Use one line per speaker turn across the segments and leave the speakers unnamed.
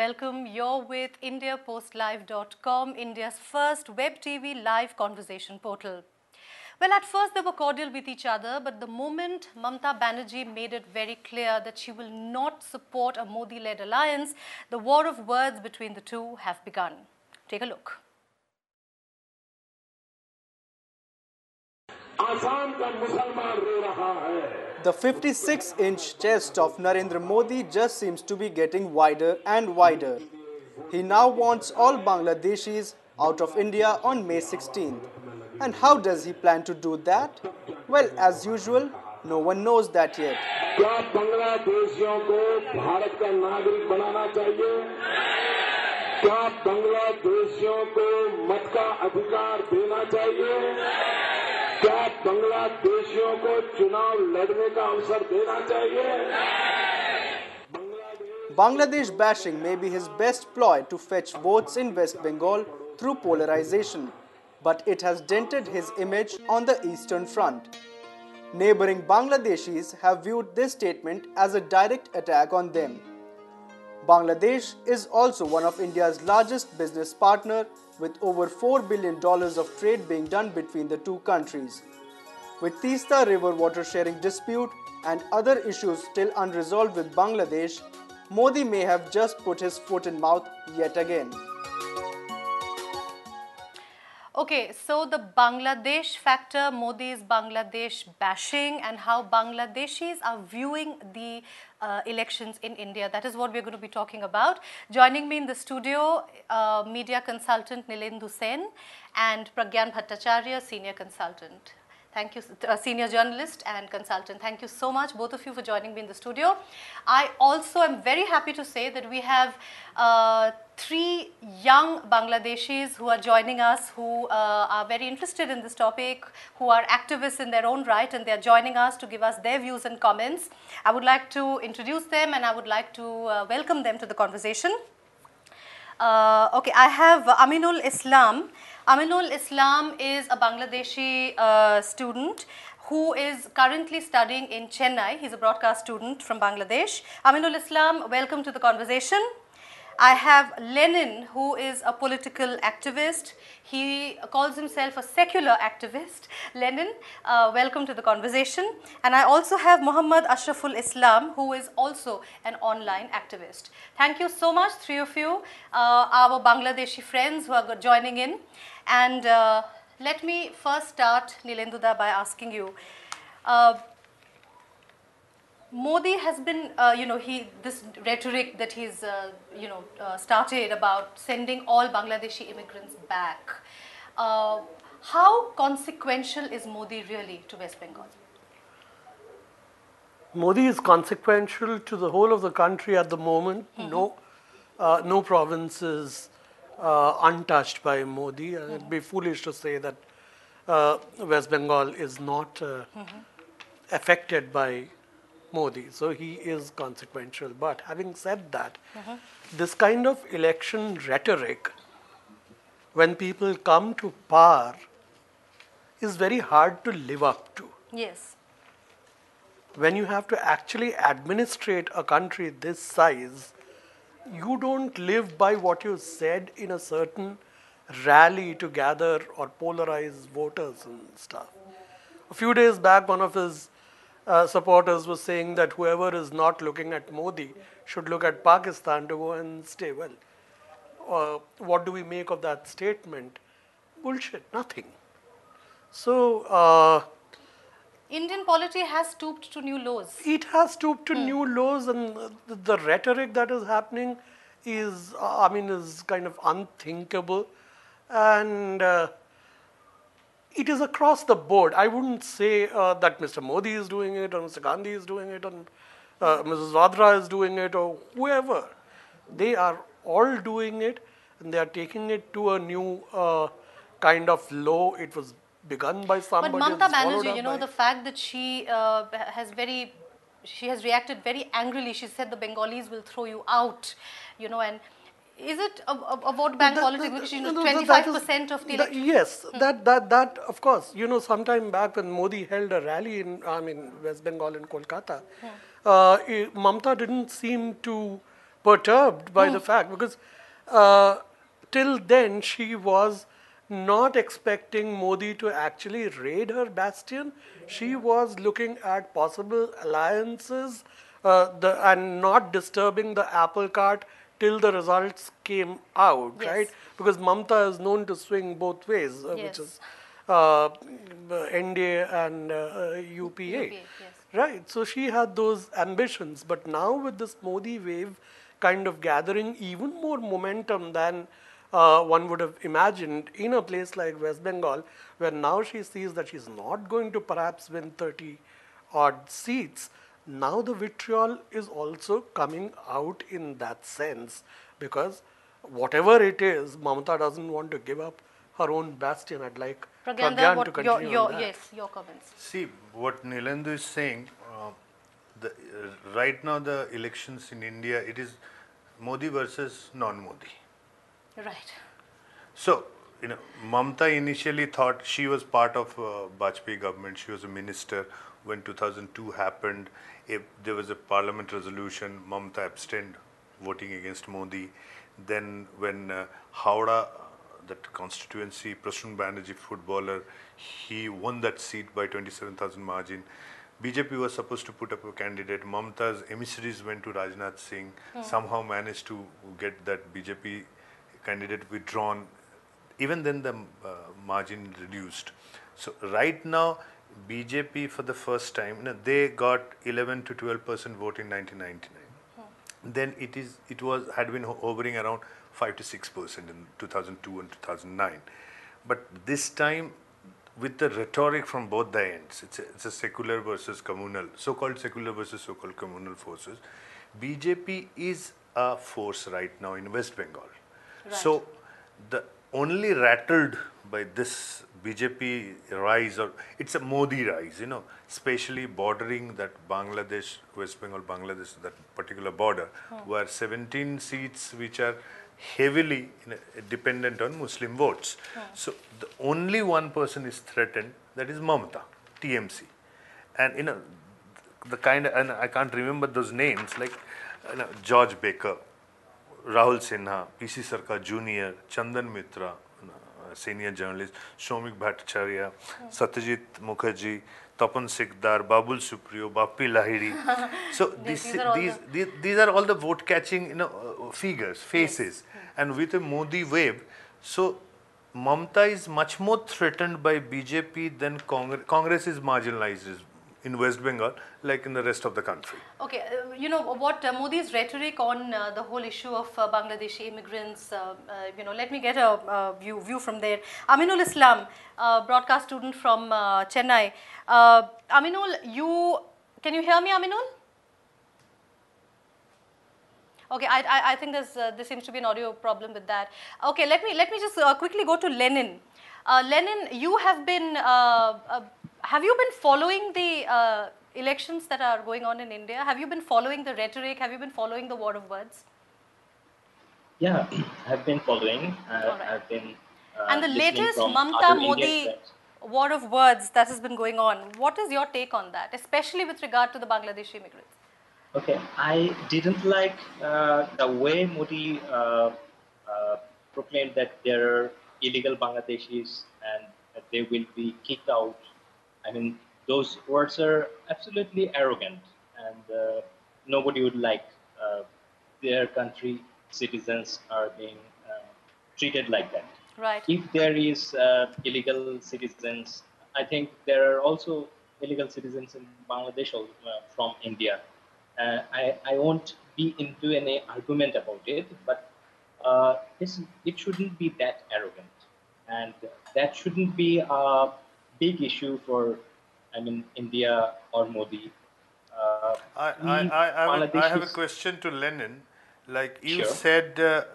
welcome. You're with IndiaPostLive.com, India's first web TV live conversation portal. Well, at first they were cordial with each other, but the moment Mamata Banerjee made it very clear that she will not support a Modi-led alliance, the war of words between the two have begun. Take a look.
The 56-inch chest of Narendra Modi just seems to be getting wider and wider. He now wants all Bangladeshis out of India on May 16th. And how does he plan to do that? Well, as usual, no one knows that yet.
क्या बांग्लादेशियों को भारत का नागरिक बनाना चाहिए? क्या बांग्लादेशियों को मत का अधिकार देना चाहिए? क्या बांग्लादेशियों को चुनाव लड़ने का अवसर देना चाहिए?
Bangladesh bashing may be his best ploy to fetch votes in West Bengal through polarization, but it has dented his image on the Eastern Front. Neighboring Bangladeshis have viewed this statement as a direct attack on them. Bangladesh is also one of India's largest business partner, with over $4 billion of trade being done between the two countries. With Teesta River water sharing dispute and other issues still unresolved with Bangladesh, Modi may have just put his foot in mouth yet again.
Okay, so the Bangladesh factor, Modi's Bangladesh bashing, and how Bangladeshis are viewing the elections in India. That is what we're going to be talking about. Joining me in the studio, media consultant Nilendu Sen and Pragyan Bhattacharya, senior consultant. Thank you, senior journalist and consultant. Thank you so much, both of you, for joining me in the studio. I also am very happy to say that we have three young Bangladeshis who are joining us, who are very interested in this topic, who are activists in their own right, and they are joining us to give us their views and comments. I would like to introduce them, and I would like to welcome them to the conversation. Okay, I have Aminul Islam. Aminul Islam is a Bangladeshi student who is currently studying in Chennai. He's a broadcast student from Bangladesh. Aminul Islam, welcome to the conversation. I have Lenin, who is a political activist. He calls himself a secular activist. Lenin, welcome to the conversation. And I also have Muhammad Ashraful Islam, who is also an online activist. Thank you so much, three of you, our Bangladeshi friends who are joining in. And let me first start, Nilenduda, by asking you. Modi has been, this rhetoric that he's, started about sending all Bangladeshi immigrants back. How consequential is Modi really to West Bengal?
Modi is consequential to the whole of the country at the moment. No province is untouched by Modi. It would be foolish to say that West Bengal is not affected by Modi, so he is consequential. But having said that, this kind of election rhetoric, when people come to power, is very hard to live up to.
Yes.
When you have to actually administrate a country this size, you don't live by what you said in a certain rally to gather or polarize voters and stuff. A few days back, one of his supporters was saying that whoever is not looking at Modi should look at Pakistan to go and stay well. What do we make of that statement? Bullshit, nothing. So,
Indian polity has stooped to new lows.
It has stooped to new lows, and the rhetoric that is happening is kind of unthinkable. And it is across the board. I wouldn't say that Mr. Modi is doing it, or Mr. Gandhi is doing it, or Mrs. Vadra is doing it, or whoever. They are all doing it, and they are taking it to a new kind of low. It was begun by somebody.
But Mamata Banerjee, the fact that she has reacted very angrily. She said the Bengalis will throw you out, and is it a vote bank politics? Because 25% of the election.
Yes, that of course. Sometime back when Modi held a rally in West Bengal in Kolkata, Mamata didn't seem to perturbed by the fact, because till then she was not expecting Modi to actually raid her bastion. She was looking at possible alliances and not disturbing the apple cart till the results came out,
Yes.
right? Because Mamta is known to swing both ways, which
Yes.
is NDA and UPA.
UPA, yes.
Right. So she had those ambitions. But now with this Modi wave kind of gathering even more momentum than one would have imagined in a place like West Bengal, where now she sees that she's not going to perhaps win 30 odd seats. Now the vitriol is also coming out in that sense, because whatever it is, Mamata doesn't want to give up her own bastion. I'd like
Pragyanda,
Pragyan to
what
continue on that.
yes, your comments.
See, what Nilendu is saying, right now the elections in India, it is Modi versus non-Modi.
Right.
So, Mamta initially thought she was part of Bajpayee government. She was a minister when 2002 happened. If there was a parliament resolution, Mamta abstained, voting against Modi. Then when Howrah, that constituency, Prasun Banerjee, footballer, he won that seat by 27,000 margin. BJP was supposed to put up a candidate. Mamta's emissaries went to Rajnath Singh, somehow managed to get that BJP candidate withdrawn. Even then the margin reduced. So right now, BJP for the first time, they got 11 to 12% vote in 1999. Then had been hovering around 5 to 6% in 2002 and 2009. But this time, with the rhetoric from both the ends, it's a secular versus communal, so-called secular versus so-called communal forces. BJP is a force right now in West Bengal.
Right.
So the only rattled by this BJP rise, or it's a Modi rise, especially bordering that Bangladesh, West Bengal, Bangladesh, that particular border, where 17 seats which are heavily dependent on Muslim votes. So the only one person is threatened, that is Mamata, TMC. And and I can't remember those names, like George Baker, Rahul Sinha, PC Sarkar Jr., Chandan Mitra, senior journalist, Shomik Bhattacharya, Satyajit Mukherjee, Tapan Sikdar, Babul Supriyo, Bappi Lahiri. So these are all the vote catching figures, faces. Yes. And with a Modi wave, so Mamata is much more threatened by BJP than Congress. Congress is marginalized in West Bengal, like in the rest of the country.
Okay, what Modi's rhetoric on the whole issue of Bangladeshi immigrants, let me get a view from there. Aminul Islam, broadcast student from Chennai. Aminul, can you hear me, Aminul? Okay, I think there seems to be an audio problem with that. Okay, let me just quickly go to Lenin. Lenin, you have been following the elections that are going on in India? Have you been following the rhetoric? Have you been following the war of words?
Yeah, I've been following.
Right.
I've been
and the latest Mamata Modi war of words that has been going on, what is your take on that, especially with regard to the Bangladeshi immigrants?
Okay, I didn't like the way Modi proclaimed that there are illegal Bangladeshis and that they will be kicked out. I mean, those words are absolutely arrogant, and nobody would like their country citizens are being treated like that.
Right.
If there is illegal citizens, I think there are also illegal citizens in Bangladesh from India. I won't be into any argument about it, but it shouldn't be that arrogant, and that shouldn't be a big issue for, India or Modi.
I have a question to Lenin. Like you
Sure.
said,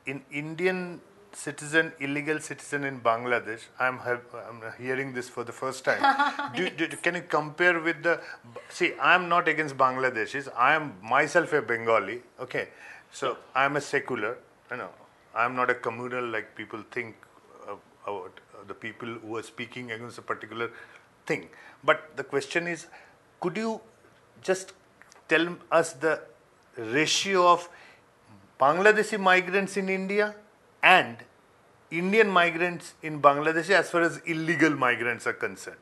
in Indian citizen, illegal citizen in Bangladesh, I'm hearing this for the first time. Can you compare with the? See, I'm not against Bangladeshis. I am myself a Bengali. Okay, so I'm a secular. I'm not a communal like people think about the people who are speaking against a particular thing. But the question is, could you just tell us the ratio of Bangladeshi migrants in India and Indian migrants in Bangladesh as far as illegal migrants are concerned?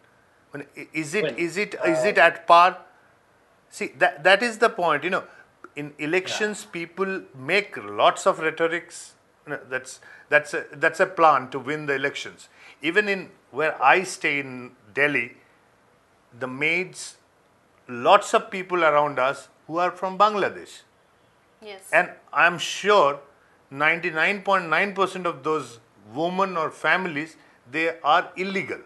I mean, is it at par? See, that is the point. In elections, people make lots of rhetorics. That's a plan to win the elections. Even in where I stay in Delhi, the maids, lots of people around us who are from Bangladesh.
Yes.
And I'm sure 99.9% of those women or families, they are illegal.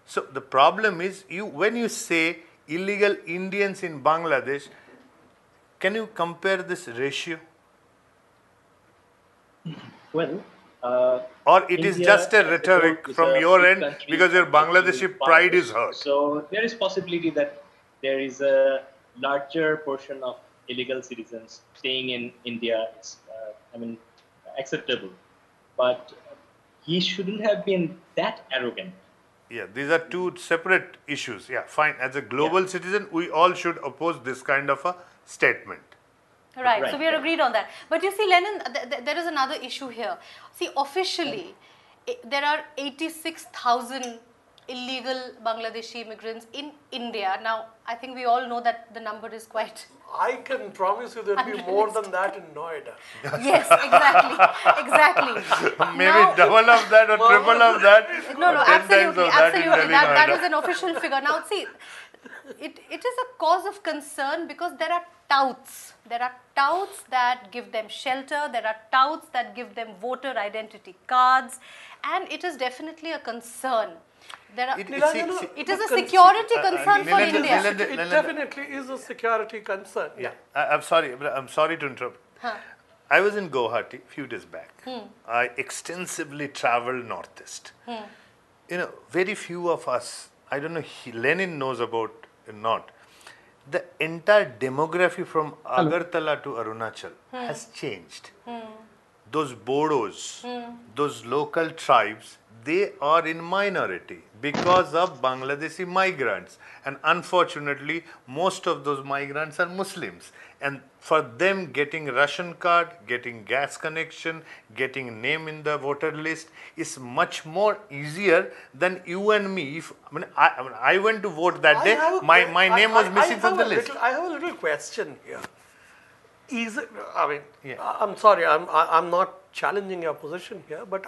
So the problem is, when you say illegal Indians in Bangladesh, can you compare this ratio?
Well,
Or it is
India
just a
as a
rhetoric
whole is
from
a
your
big
end
country
because your
compared to
Bangladeshi pride is
Bangladesh.
hurt?
So there is possibility that there is a larger portion of illegal citizens staying in India. It's, acceptable. But he shouldn't have been that arrogant.
Yeah, these are two separate issues. Yeah, fine. As a global citizen, we all should oppose this kind of a statement.
Right, so
Right,
we are
right.
agreed on that. But you see, Lennon, there is another issue here. See, officially, there are 86,000 illegal Bangladeshi immigrants in India. Now, I think we all know that the number is quite...
I can promise you there'll be more than that in Noida.
Yes, exactly.
Maybe
Now-
double of that or triple of that.
No,
or 10 times
absolutely,
of that in
absolutely.
Delhi,
That
Noida.
is an official figure. Now, see, it is a cause of concern because there are touts. There are touts that give them shelter. There are touts that give them voter identity cards, and it is definitely a concern. There are.
It
It
is
is a security concern for
Nilanjan,
India.
Nilanjan,
It definitely is a security concern. Yeah.
I'm sorry to interrupt. I was in Guwahati a few days back. I extensively traveled northeast. Very few of us, I don't know, Lenin knows about or not. The entire demography from Agartala to Arunachal has changed. Those Bodos, those local tribes, they are in minority because of Bangladeshi migrants. And unfortunately, most of those migrants are Muslims. And for them, getting ration card, getting gas connection, getting name in the voter list is much more easier than you and me. I went to vote that day. My name was missing from the list.
I have a little question here. Is it? I mean,
Yeah.
I'm sorry. I'm not challenging your position here, but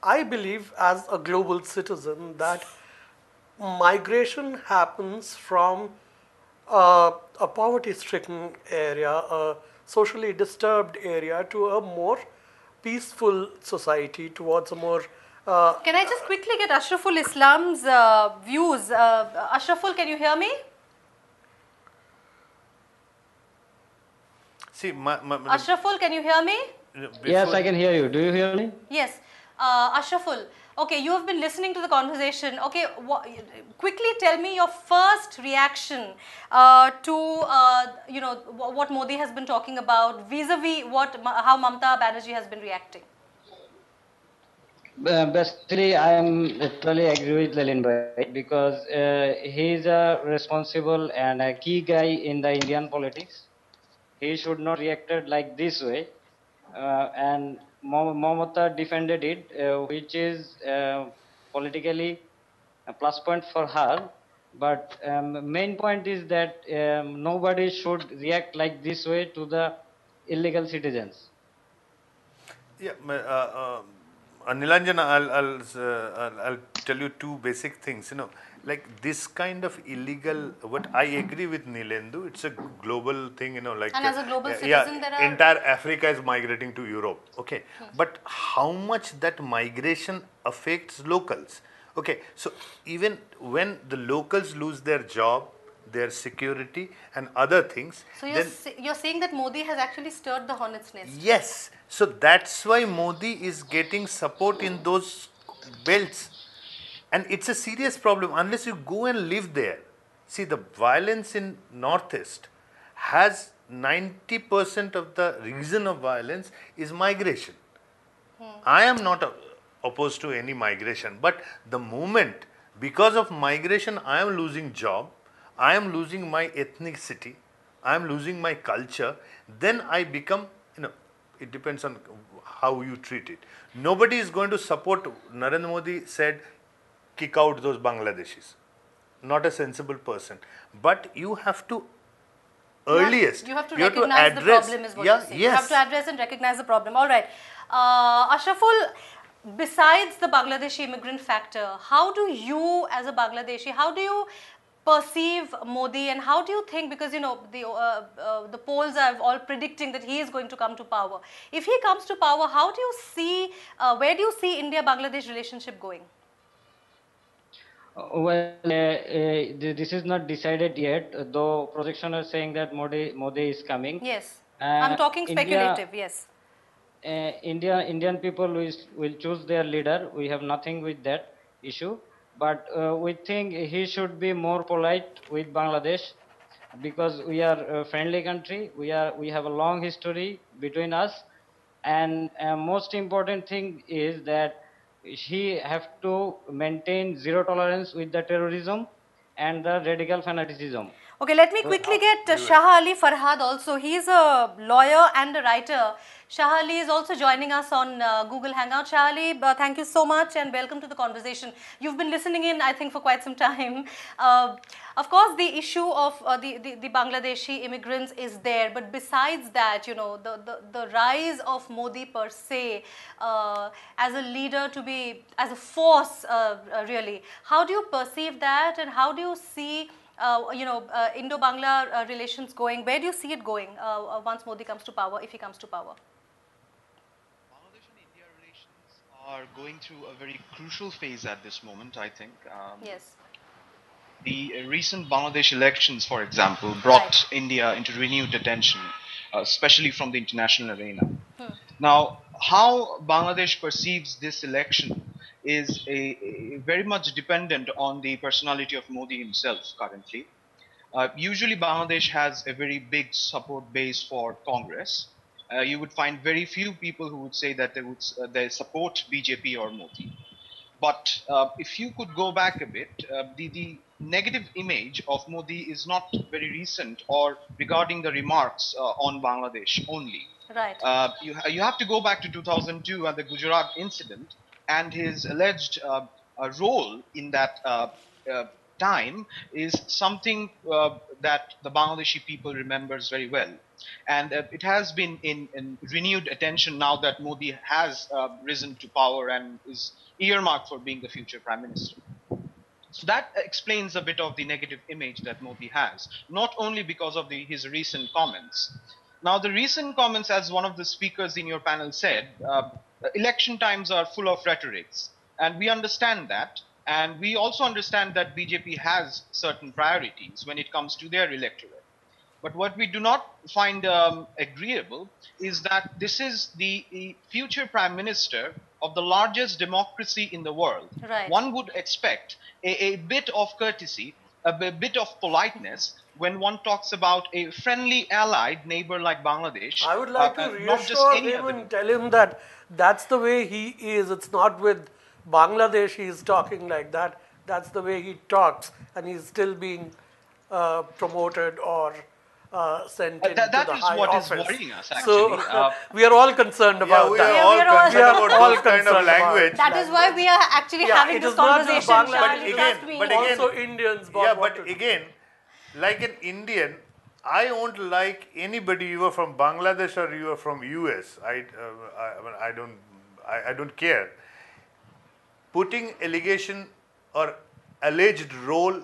I believe as a global citizen that migration happens from a poverty-stricken area, a socially disturbed area, to a more peaceful society, towards a more
Can I just quickly get Ashraful Islam's views? Ashraful, can you hear me?
See,
Ashraful, can you hear me?
Yes, I can hear you. Do you hear me?
Yes. Ashraful, okay, you have been listening to the conversation. Okay, quickly tell me your first reaction to what Modi has been talking about vis-a-vis how Mamata Banerjee has been reacting.
Basically, I am totally agree with Lalin Bhai because he is a responsible and a key guy in the Indian politics. He should not reacted like this way, and Mamata defended it, which is politically a plus point for her. But main point is that nobody should react like this way to the illegal citizens.
Yeah, Nilanjan, I'll tell you two basic things. Like this kind of illegal. What I agree with Nilendu, it's a global thing. Like
And as a global citizen, there are-
entire Africa is migrating to Europe. Okay, but how much that migration affects locals? Okay, so even when the locals lose their job, their security, and other things,
So
then
you're saying that Modi has actually stirred the hornet's nest.
yes, so that's why Modi is getting support in those belts. And it's a serious problem unless you go and live there. See, the violence in Northeast has 90% of the reason of violence is migration. I am not opposed to any migration, but the moment because of migration I am losing job, I am losing my ethnicity, I am losing my culture, then I become It depends on how you treat it. Nobody is going to support. Narendra Modi said, kick out those Bangladeshis. Not a sensible person. But you have to earliest.
You have to recognize the problem is what you're saying.
Yes.
You have to address and recognize the problem. All right. Ashraful, besides the Bangladeshi immigrant factor, how do you as a Bangladeshi, how do you perceive Modi and how do you think, because you know the polls are all predicting that he is going to come to power. If he comes to power, how do you see, where do you see India-Bangladesh relationship going?
This is not decided yet, though projections are saying that Modi is coming.
Yes, I'm talking speculative, yes.
Indian people will choose their leader. We have nothing with that issue, but we think he should be more polite with Bangladesh because we are a friendly country. We have a long history between us, and most important thing is that he have to maintain zero tolerance with the terrorism and the radical fanaticism.
Okay, let me quickly get Shah Ali Farhad also. He is a lawyer and a writer. Shah Ali is also joining us on Google Hangout. Shah Ali, thank you so much and welcome to the conversation. You've been listening in, I think, for quite some time. Of course, the issue of the Bangladeshi immigrants is there, but besides that, you know, the rise of Modi per se as a leader to be, as a force really, how do you perceive that and how do you see Indo-Bangla relations going? Where do you see it going once Modi comes to power, if he comes to power?
Bangladesh and India relations are going through a very crucial phase at this moment, I think.
Yes.
The recent Bangladesh elections, for example, brought India into renewed attention, especially from the international arena. Now, how Bangladesh perceives this election is very much dependent on the personality of Modi himself currently. Usually Bangladesh has a very big support base for Congress. You would find very few people who would say that they support BJP or Modi. But if you could go back a bit, the negative image of Modi is not very recent or regarding the remarks on Bangladesh only.
Right.
You have to go back to 2002 and the Gujarat incident and his alleged role in that time is something that the Bangladeshi people remembers very well. And it has been in renewed attention now that Modi has risen to power and is earmarked for being the future prime minister. So that explains a bit of the negative image that Modi has, not only because of his recent comments. Now, the recent comments, as one of the speakers in your panel said, election times are full of rhetorics, and we understand that. And we also understand that BJP has certain priorities when it comes to their electorate. But what we do not find agreeable is that this is the future prime minister of the largest democracy in the world.
Right.
One would expect a bit of courtesy, a bit of politeness when one talks about a friendly allied neighbor like Bangladesh.
I would like to reassure him and tell him that that's the way he is. It's not with Bangladesh he is talking like that. That's the way he talks, and he's still being promoted or sent into the high office.
That is what is worrying us, actually.
So we are all concerned about that.
We are all concerned about language.
That is why we are actually having this conversation.
But again,
also Indians.
But again, like an Indian, I won't like anybody. You are from Bangladesh or you are from US. I don't care. Putting allegation or alleged role,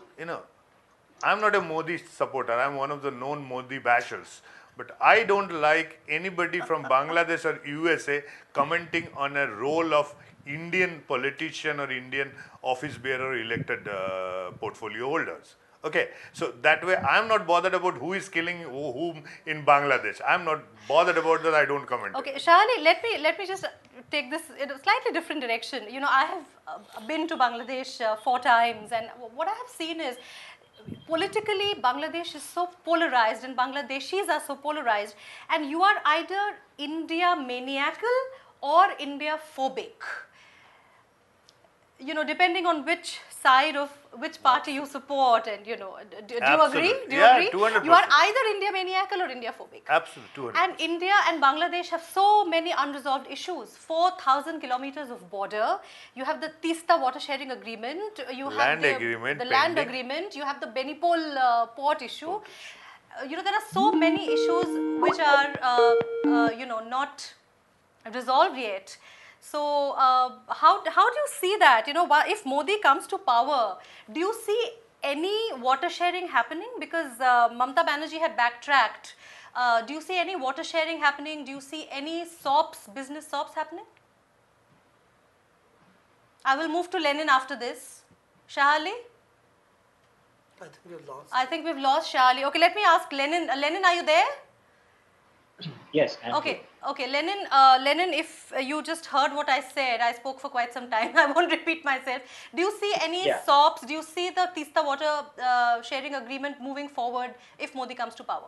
I'm not a Modi supporter. I'm one of the known Modi bashers. But I don't like anybody from Bangladesh or USA commenting on a role of Indian politician or Indian office bearer elected portfolio holders. Okay, so that way I'm not bothered about who is killing whom in Bangladesh. I'm not bothered about that. I don't comment.
Okay, Shah Ali, let me just take this in a slightly different direction. I have been to Bangladesh 4 times, and what I have seen is politically Bangladesh is so polarized and Bangladeshis are so polarized, and you are either India maniacal or India phobic. depending on which side of which party you support, and do you agree?
Absolutely.
Do you
Yeah,
agree?
200%.
You are either India maniacal or India phobic.
Absolutely, 200%.
And India and Bangladesh have so many unresolved issues. 4,000 kilometers of border. You have the Tista water sharing agreement. You have
Land
the
agreement
land
pending.
agreement. You have the Benipol port issue. There are so many issues which are not resolved yet. So how do you see that? If Modi comes to power, do you see any water sharing happening? Because Mamata Banerjee had backtracked. Do you see any water sharing happening? Do you see any business SOPs happening? I will move to Lenin after this. Shahali?
I think we've lost.
I think we've lost Shahali. Okay, let me ask Lenin. Lenin, are you there?
Yes. I'm
Okay,
here.
okay, Lenin. Lenin, if you just heard what I said, I spoke for quite some time. I won't repeat myself. Do you see any
Yeah.
SOPs? Do you see the Tista water sharing agreement moving forward if Modi comes to power?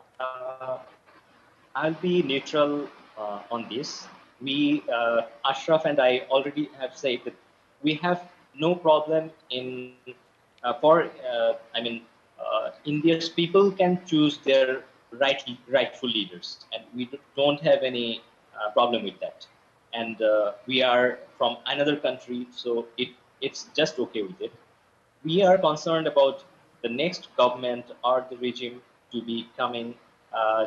I'll be neutral on this. We, Ashraf and I already have said that we have no problem in India's people can choose their rightful leaders, and we don't have any problem with that. And we are from another country, so it's just okay with it. We are concerned about the next government or the regime to be coming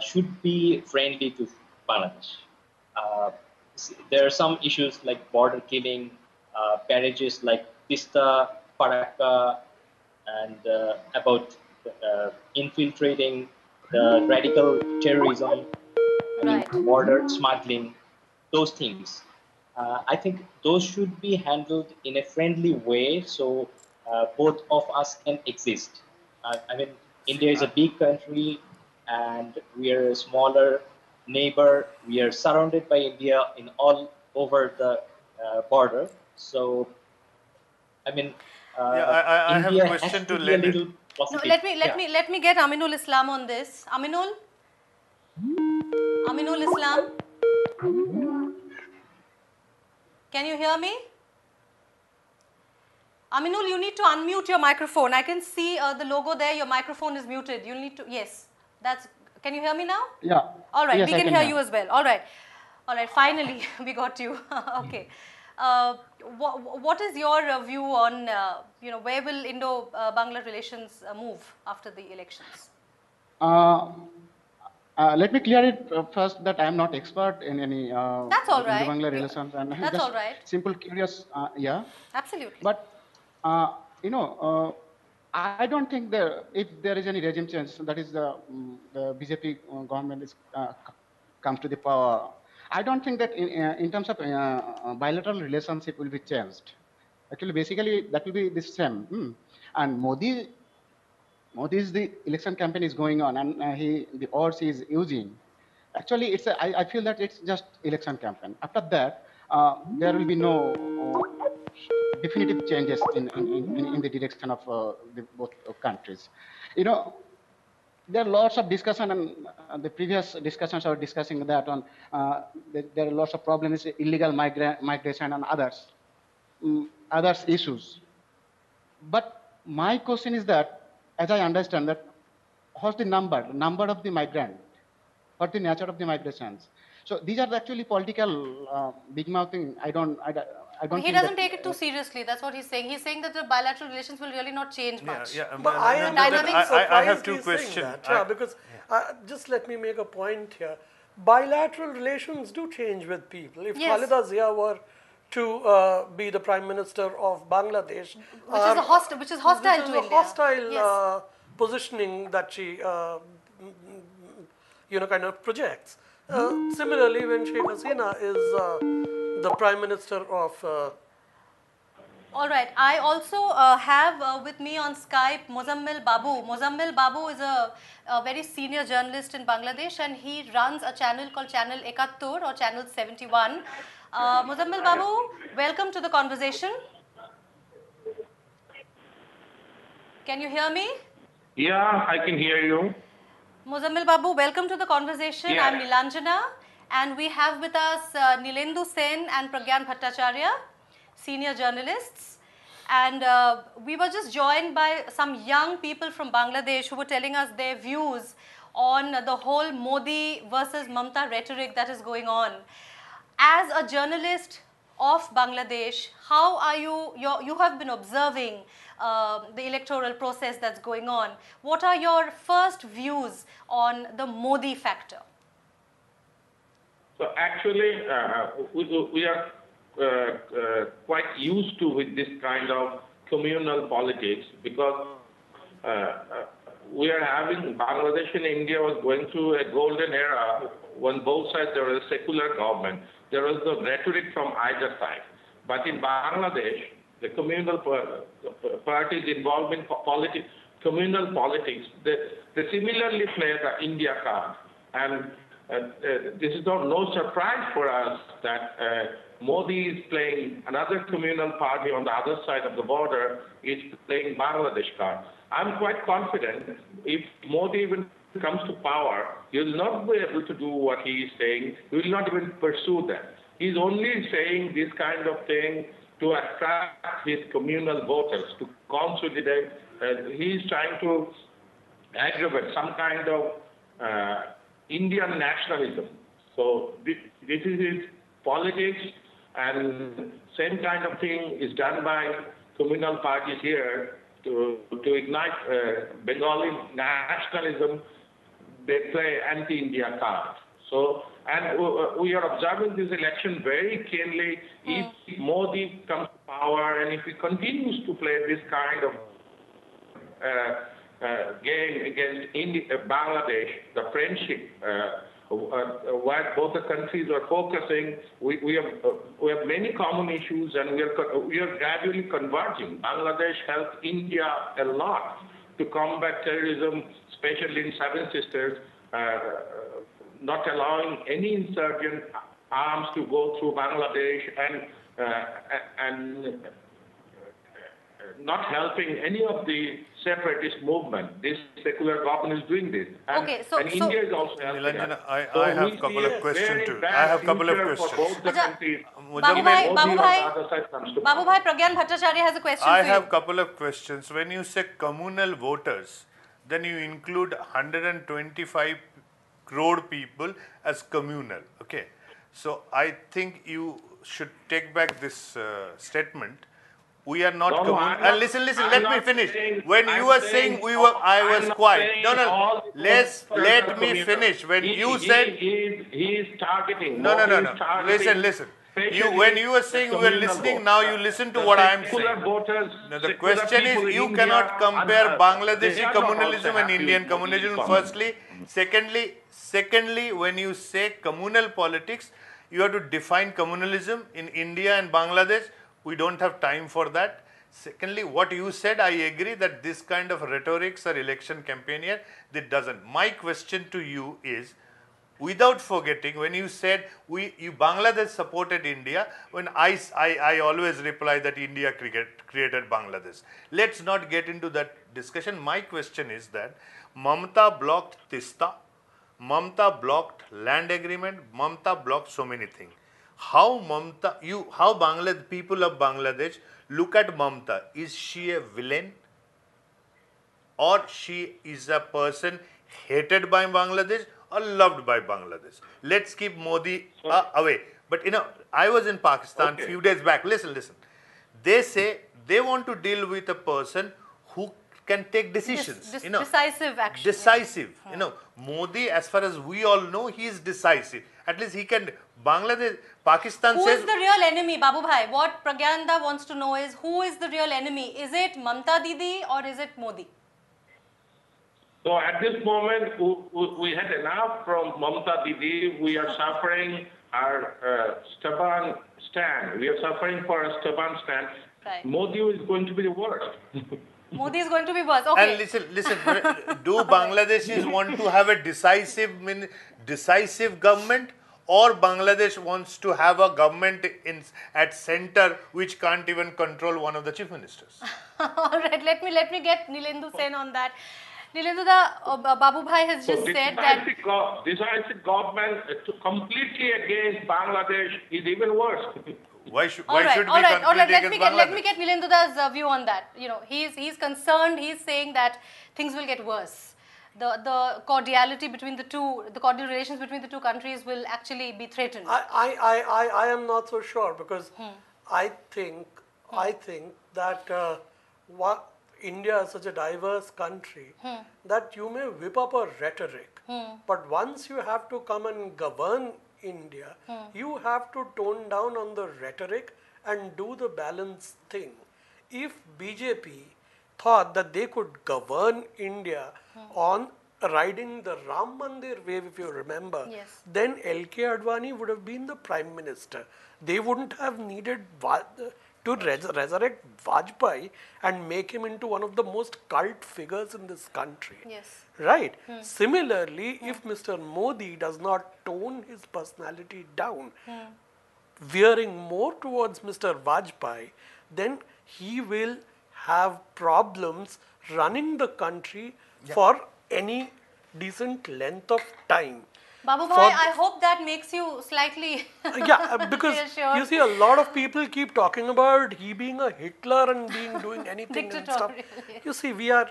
should be friendly to Bangladesh. There are some issues like border killing, marriages like Tista, Farakka, and about infiltrating the radical terrorism,
Right.
border smuggling, those things. I think those should be handled in a friendly way so both of us can exist. India is a big country and we are a smaller neighbor. We are surrounded by India in all over the border. So,
I have a
India
question
has
to
to be a
Lenin.
little
No,
positive.
let me get Aminul Islam on this. Aminul Islam, can you hear me? Aminul, you need to unmute your microphone. I can see the logo there. Your microphone is muted. You'll need to, yes. Can you hear me now?
Yeah.
All right,
Yes,
we
I
can
can
hear
hear.
you as well. All right, finally we got you. Okay. What is your view on, where will Indo-Bangla relations move after the elections?
Let me clear it first that I am not expert in any
That's all right.
Indo-Bangla relations, and
That's
just
all right.
simple curious, yeah.
Absolutely.
But I don't think if there is any regime change, that is the BJP government is comes to the power. I don't think that in terms of bilateral relationship will be changed. Actually, basically that will be the same. And Modi's the election campaign is going on, and the odds he is using. Actually, I feel that it's just election campaign. After that, there will be no definitive changes in the direction of both countries. There are lots of discussion, and the previous discussions are discussing that on there are lots of problems, illegal migration and others issues. But my question is that, as I understand that, what's the number of the migrant, what's the nature of the migrations? So these are actually political big mouthing. I don't.
He doesn't take it too seriously. That's what he's saying. He's saying that the bilateral relations will really not change much.
But I am
Dynamics-
I have
surprised
two
he's saying
questions.
that, because just let me make a point here. Bilateral relations do change with people. If
Yes.
Khalida Zia were to be the Prime Minister of Bangladesh,
which is hostile to India.
Hostile
Yes.
positioning that she kind of projects. Similarly, when Sheikh Hasina is the Prime Minister of
All right. I also have with me on Skype Mozammil Babu. Mozammil Babu is a very senior journalist in Bangladesh, and he runs a channel called Channel 71 or Channel 71. Mozammil Babu, welcome to the conversation. Can you hear me?
Yeah, I can hear you.
Mozammil Babu, welcome to the conversation.
Yeah.
I'm Nilanjana, and we have with us Nilendu Sen and Pragyan Bhattacharya, senior journalists. And we were just joined by some young people from Bangladesh who were telling us their views on the whole Modi versus Mamta rhetoric that is going on. As a journalist of Bangladesh, how are you have been observing the electoral process that's going on. What are your first views on the Modi factor?
So actually, we are quite used to with this kind of communal politics because we are having Bangladesh and India was going through a golden era when both sides there was a secular government. There was no rhetoric from either side. But in Bangladesh, the communal parties involved in communal politics, they similarly play the India card. And this is no surprise for us that Modi is playing another communal party on the other side of the border, is playing Bangladesh card. I'm quite confident if Modi even comes to power, he will not be able to do what he is saying. He will not even pursue that. He's only saying this kind of thing to attract his communal voters, to consolidate. He's trying to aggravate some kind of Indian nationalism. So this is his politics, and same kind of thing is done by communal parties here to ignite Bengali nationalism. They play anti-India card. So, and we are observing this election very keenly. If Modi comes to power and if he continues to play this kind of game against Bangladesh, the friendship, where both the countries are focusing, we have many common issues, and we are gradually converging. Bangladesh helped India a lot to combat terrorism, especially in Seven Sisters, not allowing any insurgent arms to go through Bangladesh, and not helping any of the separatist movement. This secular government is doing this. And,
okay, so
India is also helping.
Nilanjana, I have a couple of questions too. I have a couple of questions.
Babu Bhai, Pragyan Bhattacharya has a question for you.
I have a couple of questions. When you say communal voters, then you include 125 crore people as communal. Okay. So I think you should take back this statement. We are not communal. Listen, let me finish. When you were saying I was quiet. No. Let me finish. When you said
he is targeting.
No. Listen. When you were saying we were listening, now you listen to what I am saying. Now, the question is, you cannot compare Bangladeshi communalism and Indian communalism, firstly. Secondly, when you say communal politics, you have to define communalism in India and Bangladesh. We don't have time for that. Secondly, what you said, I agree that this kind of rhetorics or election campaign here, that doesn't. My question to you is, without forgetting, when you said Bangladesh supported India, when I always reply that India created Bangladesh. Let's not get into that discussion. My question is that Mamta blocked Tista, Mamta blocked land agreement, Mamta blocked so many things. How people of Bangladesh look at Mamta? Is she a villain, or she is a person hated by Bangladesh or loved by Bangladesh? Let's keep Modi away. But I was in Pakistan a few days back. Listen. They say they want to deal with a person who can take decisions.
Decisive action.
Decisive. Modi, as far as we all know, he is decisive. At least he can. Pakistan
who
says.
Who is the real enemy, Babu Bhai? What Pragyanda wants to know is, who is the real enemy? Is it Mamta Didi or is it Modi?
So at this moment, we had enough from Mamta Didi. We are suffering our stubborn stand. We are suffering for a stubborn stand.
Right.
Modi is going to be the worst.
Modi is going to be worse. Okay.
And listen. Do Bangladeshis want to have a decisive government, or Bangladesh wants to have a government at center which can't even control one of the chief ministers?
All right. Let me get Nilendu Sen on that. Nilendu, Babu Bhai has just said that
decisive government completely against Bangladesh is even worse.
Why should
All right,
we completely
Let
against
me get
Bangladesh?
Nilenduda's view on that. You know, he's concerned. He's saying that things will get worse. The cordiality between the two, the cordial relations between the two countries will actually be threatened.
I am not so sure because I think that India is such a diverse country that you may whip up a rhetoric, but once you have to come and govern India, you have to tone down on the rhetoric and do the balanced thing. If BJP thought that they could govern India on riding the Ram Mandir wave, if you remember,
Yes.
then LK Advani would have been the Prime Minister. They wouldn't have needed to resurrect Vajpayee and make him into one of the most cult figures in this country.
Yes.
Right. Similarly, if Mr. Modi does not tone his personality down, veering more towards Mr. Vajpayee, then he will have problems running the country for any decent length of time.
Babu
For
Bhai,
the-
I hope that makes you slightly
Because
reassured.
you see, a lot of people keep talking about he being a Hitler and doing anything and stuff.
Dictatorial,
You see, we are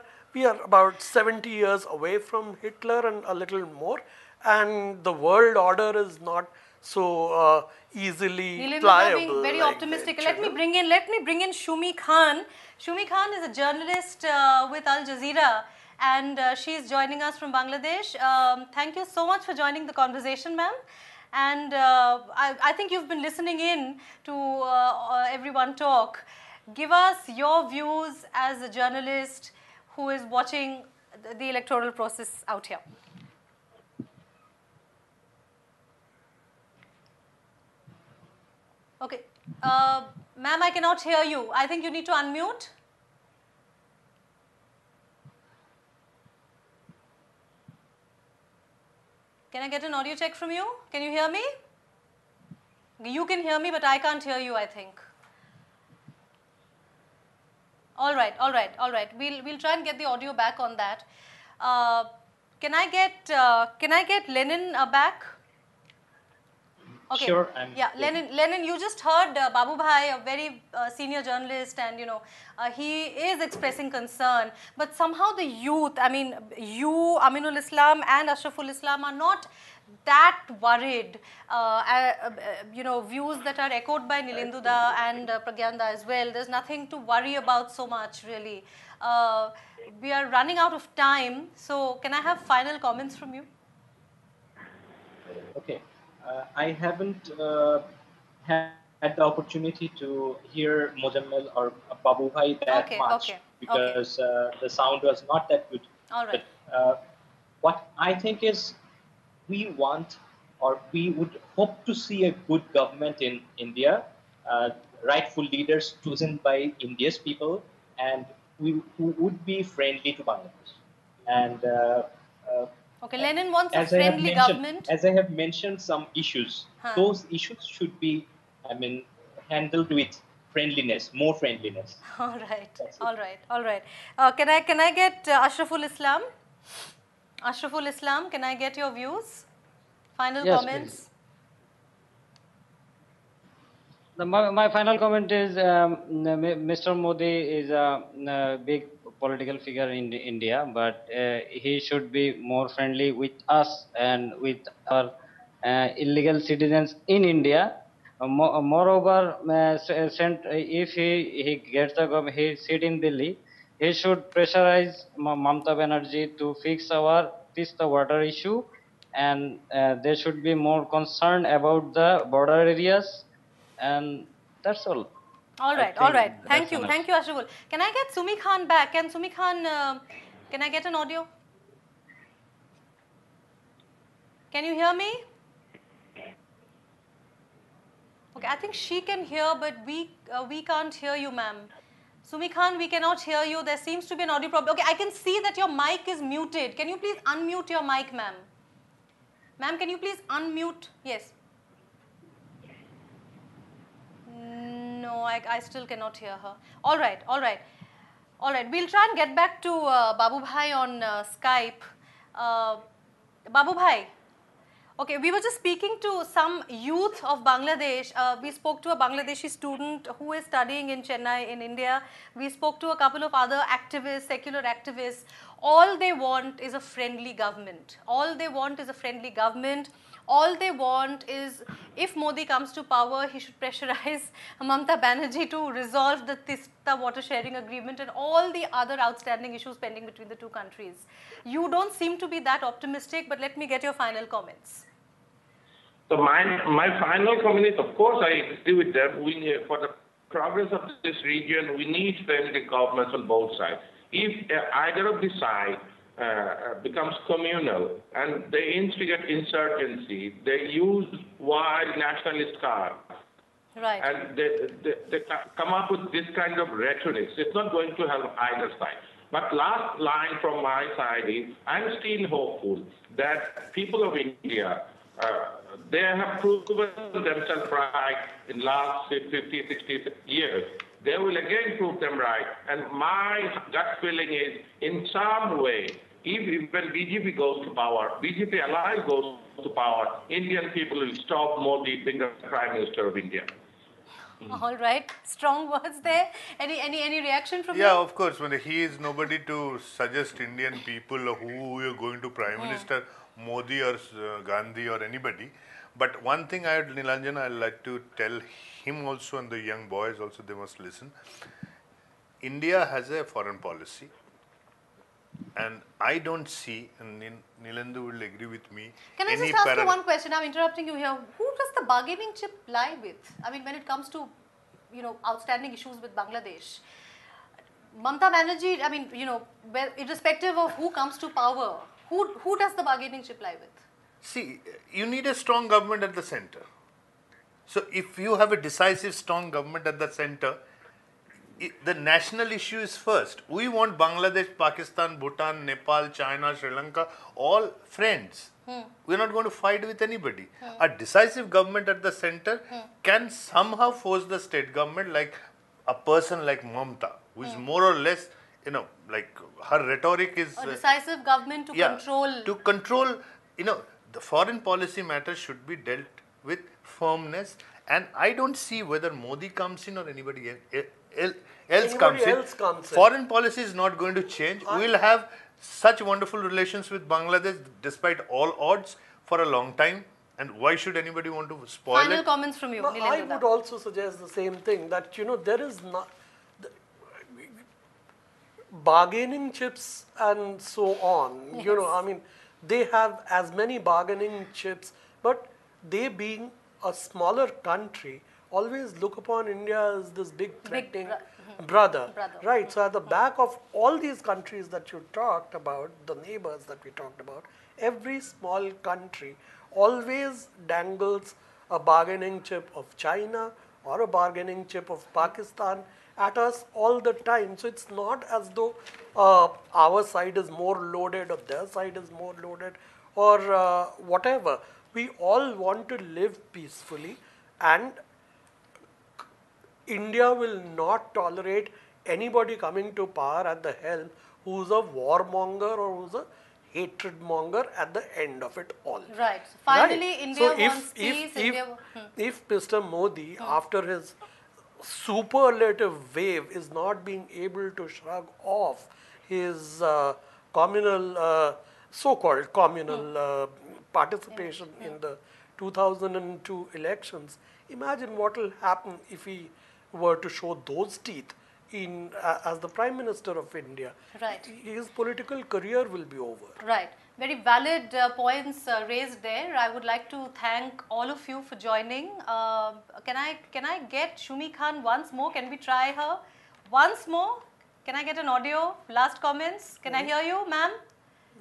about 70 years away from Hitler and a little more, and the world order is not so easily
Nilendu,
pliable.
being very
like
optimistic.
that,
Let
you
me
know.
bring in Shumi Khan. Shumi Khan is a journalist with Al Jazeera, and she's joining us from Bangladesh. Thank you so much for joining the conversation, ma'am. And I think you've been listening in to everyone talk. Give us your views as a journalist who is watching the electoral process out here. Okay. Ma'am, I cannot hear you. I think you need to unmute. Can I get an audio check from you? Can you hear me? You can hear me, but I can't hear you, I think. All right. We'll try and get the audio back on that. Can I get Lenin back? Okay.
Sure.
Yeah, Lenin, you just heard Babu Bhai, a very senior journalist, and he is expressing concern. But somehow the youth, I mean, you, Aminul Islam, and Ashraful Islam are not that worried. Views that are echoed by Nilenduda and Pragyanda as well. There's nothing to worry about so much, really. We are running out of time, so can I have final comments from you?
Okay. I haven't had the opportunity to hear Mojammel or Babu Bhai that much because the sound was not that good.
All right.
But what I think is we want or we would hope to see a good government in India, rightful leaders chosen by India's people, and who would be friendly to Bangladesh. And
okay, Lenin wants a friendly government.
As I have mentioned, some issues. Those issues should be, handled with friendliness, more friendliness.
All right. Can I get Ashraful Islam? Ashraful Islam, can I get your views? Final comments?
Please. My final comment is Mr. Modi is a big political figure in India, but he should be more friendly with us and with our illegal citizens in India. Moreover, if he gets the government, he sit in Delhi, he should pressurize Mamata Banerjee to fix the water issue, and they should be more concerned about the border areas, and that's all.
All right. Thank you, Ashraful. Can I get Sumi Khan back? Can Sumi Khan, can I get an audio? Can you hear me? Okay, I think she can hear, but we can't hear you, ma'am. Sumi Khan, we cannot hear you. There seems to be an audio problem. Okay, I can see that your mic is muted. Can you please unmute your mic, ma'am? Ma'am, can you please unmute? Yes. No, I still cannot hear her. All right. We'll try and get back to Babu Bhai on Skype. Babu Bhai, Okay, we were just speaking to some youth of Bangladesh. We spoke to a Bangladeshi student who is studying in Chennai in India. We spoke to a couple of other activists, secular activists. All they want is a friendly government. All they want is a friendly government. All they want is, if Modi comes to power, he should pressurize Mamata Banerjee to resolve the Tista water sharing agreement and all the other outstanding issues pending between the two countries. You don't seem to be that optimistic, but let me get your final comments.
So my final comment is, of course, I agree with them. We need, for the progress of this region, we need friendly governments on both sides. If either of the side becomes communal and they instigate insurgency, they use wild nationalist cards,
right,
and they come up with this kind of rhetoric. It's not going to help either side. But last line from my side is, I'm still hopeful that people of India, they have proven themselves right in last 50, 60 years. They will again prove them right. And my gut feeling is, in some way, if when BJP goes to power, BJP allies goes to power, Indian people will stop Modi being the Prime Minister of India.
All right, strong words there. Any reaction from you?
Yeah, of course. When he is nobody to suggest Indian people who are going to Prime Minister, Modi or Gandhi or anybody. But one thing Nilanjan, I'd like to tell him also, and the young boys also, they must listen. India has a foreign policy, and I don't see, and Nilandu will agree with me.
Can I just ask you one question? I'm interrupting you here. Who does the bargaining chip lie with? I mean, when it comes to, outstanding issues with Bangladesh, Mamata Banerjee, I mean, irrespective of who comes to power, who does the bargaining chip lie with?
See, you need a strong government at the center. So if you have a decisive, strong government at the center, the national issue is first. We want Bangladesh, Pakistan, Bhutan, Nepal, China, Sri Lanka, all friends. We're not going to fight with anybody. A decisive government at the center can somehow force the state government, like a person like Mamata, who is more or less, like her rhetoric is...
A decisive government to control...
To control, the foreign policy matters should be dealt with firmness, and I don't see whether Modi comes in or anybody else comes in. Foreign policy is not going to change. We will have such wonderful relations with Bangladesh despite all odds for a long time, and why should anybody want to spoil it?
Final comments from you.
No, I would also suggest the same thing, that there is not bargaining chips and so on.
Yes.
I mean, they have as many bargaining chips, but they being a smaller country always look upon India as this big threatening brother. Right. So at the back of all these countries that you talked about, the neighbors that we talked about, every small country always dangles a bargaining chip of China or a bargaining chip of Pakistan at us all the time. So it's not as though our side is more loaded or their side is more loaded or whatever. We all want to live peacefully, and India will not tolerate anybody coming to power at the helm who's a warmonger or who's a hatred monger at the end of it all.
Right. So finally,
right.
India wants peace.
If Mr. Modi, after his superlative wave, is not being able to shrug off his communal, so-called communal participation in the 2002 elections, imagine what will happen if he were to show those teeth in as the Prime Minister of India.
Right.
His political career will be over.
Right. Very valid points raised there. I would like to thank all of you for joining. Can I get Shumi Khan once more? Can we try her once more? Can I get an audio? Last comments? Can I hear you, ma'am?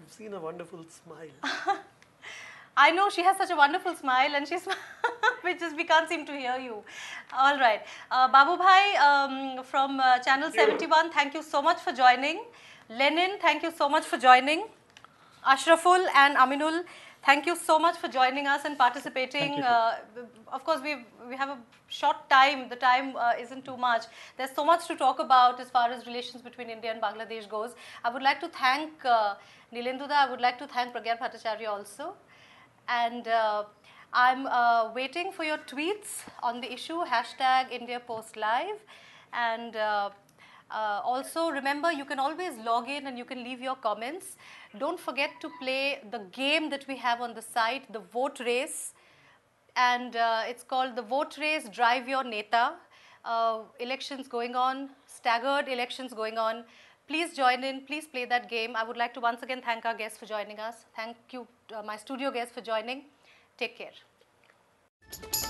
You've seen a wonderful smile.
I know she has such a wonderful smile, and she's we can't seem to hear you. All right. Babu Bhai from Channel 71, thank you so much for joining. Lenin, thank you so much for joining. Ashraful and Aminul, thank you so much for joining us and participating. Of course, we have a short time. The time isn't too much. There's so much to talk about as far as relations between India and Bangladesh goes. I would like to thank Nilenduda. I would like to thank Pragyan Bhattacharya also. And I'm waiting for your tweets on the issue, #IndiaPostLive. And also remember, you can always log in and you can leave your comments. Don't forget to play the game that we have on the site, the vote race. And it's called the vote race, drive your neta. Elections going on, staggered elections going on. Please join in, please play that game. I would like to once again thank our guests for joining us. Thank you, my studio guests, for joining. Take care.